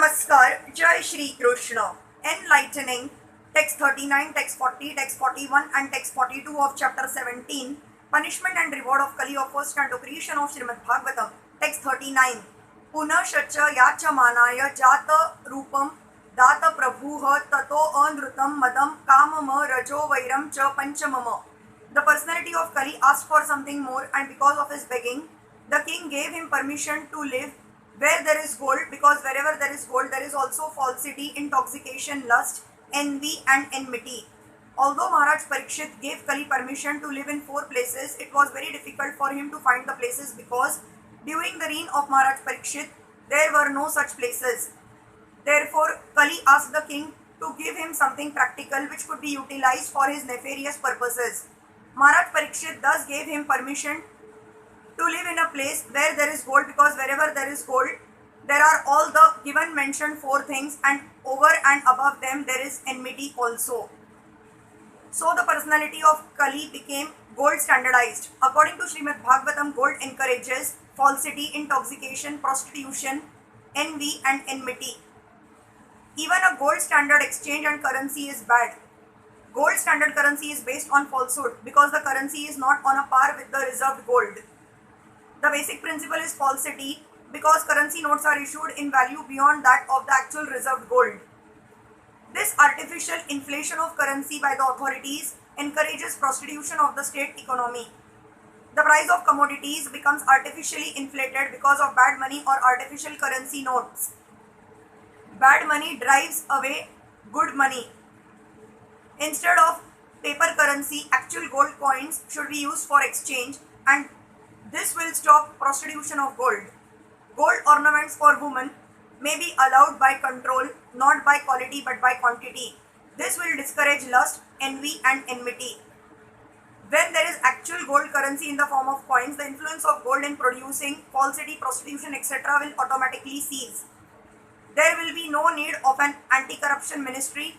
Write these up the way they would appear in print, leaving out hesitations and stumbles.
Namaskar, Jai Shri Krishna. Enlightening, text 39, text 40, text 41 and text 42 of chapter 17, Punishment and Reward of Kali of first canto, creation of Srimad Bhagavatam, text 39. Punah shacha yacha manaya jata rupam data prabhuha tato anrutam madam kamama rajo vairam cha panchamama. The personality of Kali asked for something more, and because of his begging, the king gave him permission to live where there is gold, because wherever there is gold, there is also falsity, intoxication, lust, envy and enmity. Although Maharaj Parikshit gave Kali permission to live in 4 places, it was very difficult for him to find the places because during the reign of Maharaj Parikshit, there were no such places. Therefore, Kali asked the king to give him something practical which could be utilized for his nefarious purposes. Maharaj Parikshit thus gave him permission to live in a place where there is gold, because wherever there is gold, there are all the given mentioned 4 things, and over and above them there is enmity also. So the personality of Kali became gold standardized. According to Srimad Bhagavatam, gold encourages falsity, intoxication, prostitution, envy and enmity. Even a gold standard exchange and currency is bad. Gold standard currency is based on falsehood because the currency is not on a par with the reserved gold. The basic principle is falsity because currency notes are issued in value beyond that of the actual reserved gold. This artificial inflation of currency by the authorities encourages prostitution of the state economy. The price of commodities becomes artificially inflated because of bad money or artificial currency notes. Bad money drives away good money. Instead of paper currency, actual gold coins should be used for exchange, and this will stop prostitution of gold. Gold ornaments for women may be allowed by control, not by quality but by quantity. This will discourage lust, envy and enmity. When there is actual gold currency in the form of coins, the influence of gold in producing falsity, prostitution, etc. will automatically cease. There will be no need of an anti-corruption ministry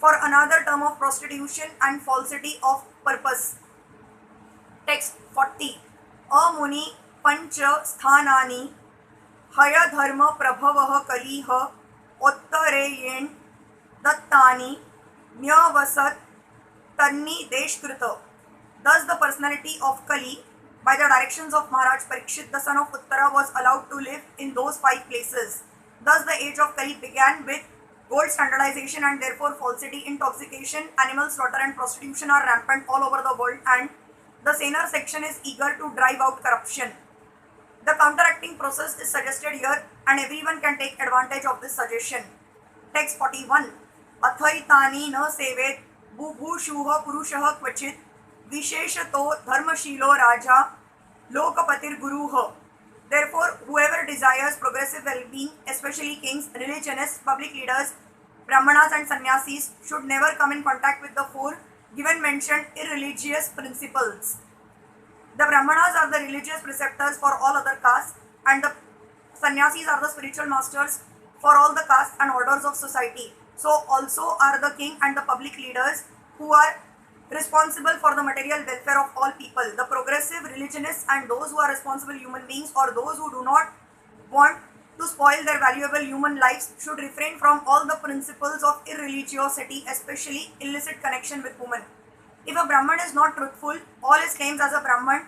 for another term of prostitution and falsity of purpose. Text 40. Amuni pancha sthanani haya dharma prabhavah kaliha uttareyen dattani nyavasat tanni deshkrita. Thus the personality of Kali, by the directions of Maharaj Parikshit, the son of Uttara, was allowed to live in those 5 places. Thus the age of Kali began with gold standardization, and therefore falsity, intoxication, animal slaughter and prostitution are rampant all over the world, and the saner section is eager to drive out corruption. The counteracting process is suggested here, and everyone can take advantage of this suggestion. Text 41. Athaitani na sevet bubhushuha purushah kvachit visheshato dharmashilo raja lokapatir guruha. Therefore, whoever desires progressive well-being, especially kings, religionists, public leaders, brahmanas and sannyasis, should never come in contact with the 4 given mentioned irreligious principles. The brahmanas are the religious preceptors for all other castes, and the sannyasis are the spiritual masters for all the castes and orders of society. So also are the king and the public leaders, who are responsible for the material welfare of all people. The progressive religionists and those who are responsible human beings, or those who do not want to spoil their valuable human lives, should refrain from all the principles of irreligiosity, especially illicit connection with women. If a Brahman is not truthful, all his claims as a Brahman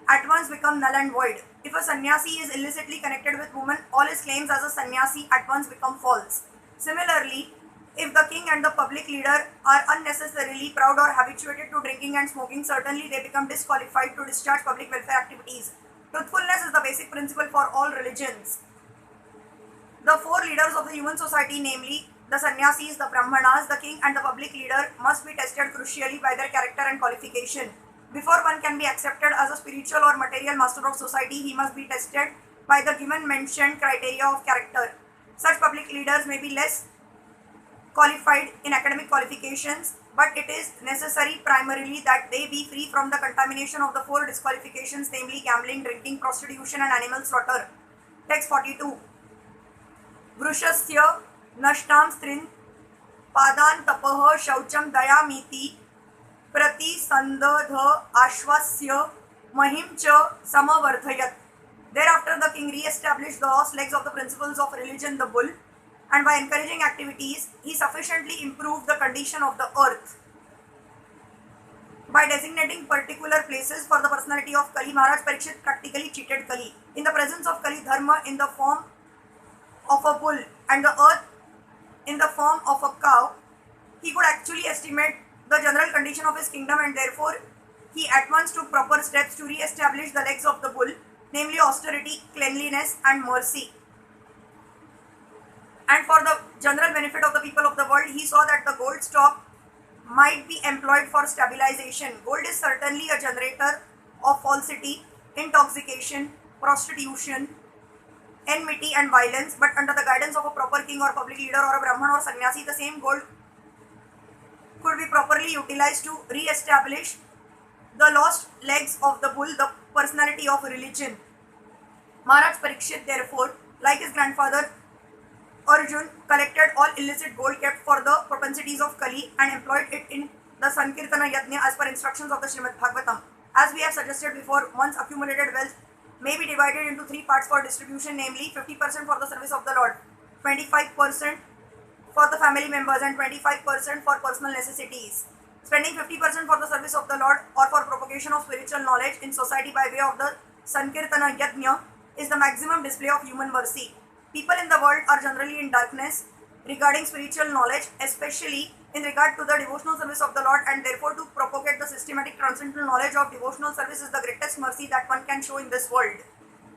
at once become null and void. If a sannyasi is illicitly connected with women, all his claims as a sannyasi at once become false. Similarly, if the king and the public leader are unnecessarily proud or habituated to drinking and smoking, certainly they become disqualified to discharge public welfare activities. Truthfulness is the basic principle for all religions. The 4 leaders of the human society, namely the sannyasis, the brahmanas, the king and the public leader, must be tested crucially by their character and qualification. Before one can be accepted as a spiritual or material master of society, he must be tested by the given mentioned criteria of character. Such public leaders may be less qualified in academic qualifications, but it is necessary primarily that they be free from the contamination of the 4 disqualifications, namely gambling, drinking, prostitution and animal slaughter. Text 42. Vrushasya nashtam strin padan tapah shaucham dayamiti prati sandadha ashvasya mahim cha samavardhayat. Thereafter, the king re-established the lost legs of the principles of religion, the bull, and by encouraging activities, he sufficiently improved the condition of the earth. By designating particular places for the personality of Kali, Maharaj Parikshit practically cheated Kali. In the presence of Kali Dharma in the form of a bull and the earth in the form of a cow, he could actually estimate the general condition of his kingdom, and therefore he at once took proper steps to re-establish the legs of the bull, namely austerity, cleanliness and mercy. And for the general benefit of the people of the world, he saw that the gold stock might be employed for stabilization. Gold is certainly a generator of falsity, intoxication, prostitution, enmity and violence, but under the guidance of a proper king or public leader or a Brahman or sannyasi, the same gold could be properly utilized to re-establish the lost legs of the bull, the personality of religion. Maharaj Parikshit, therefore, like his grandfather Arjun, collected all illicit gold kept for the propensities of Kali and employed it in the Sankirtana Yajna as per instructions of the Srimad Bhagavatam. As we have suggested before, one's accumulated wealth may be divided into three parts for distribution, namely 50% for the service of the Lord, 25% for the family members and 25% for personal necessities. Spending 50% for the service of the Lord or for propagation of spiritual knowledge in society by way of the Sankirtana Yajna is the maximum display of human mercy. People in the world are generally in darkness regarding spiritual knowledge, especially in regard to the devotional service of the Lord, and therefore to propagate the systematic transcendental knowledge of devotional service is the greatest mercy that one can show in this world.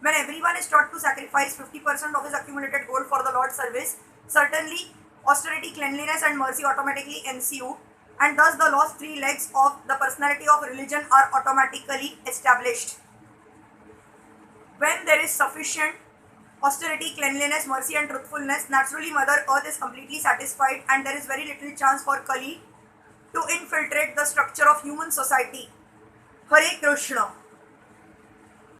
When everyone is taught to sacrifice 50% of his accumulated gold for the Lord's service, certainly austerity, cleanliness and mercy automatically ensue, and thus the lost three legs of the personality of religion are automatically established. When there is sufficient austerity, cleanliness, mercy and truthfulness, naturally Mother Earth is completely satisfied and there is very little chance for Kali to infiltrate the structure of human society. Hare Krishna.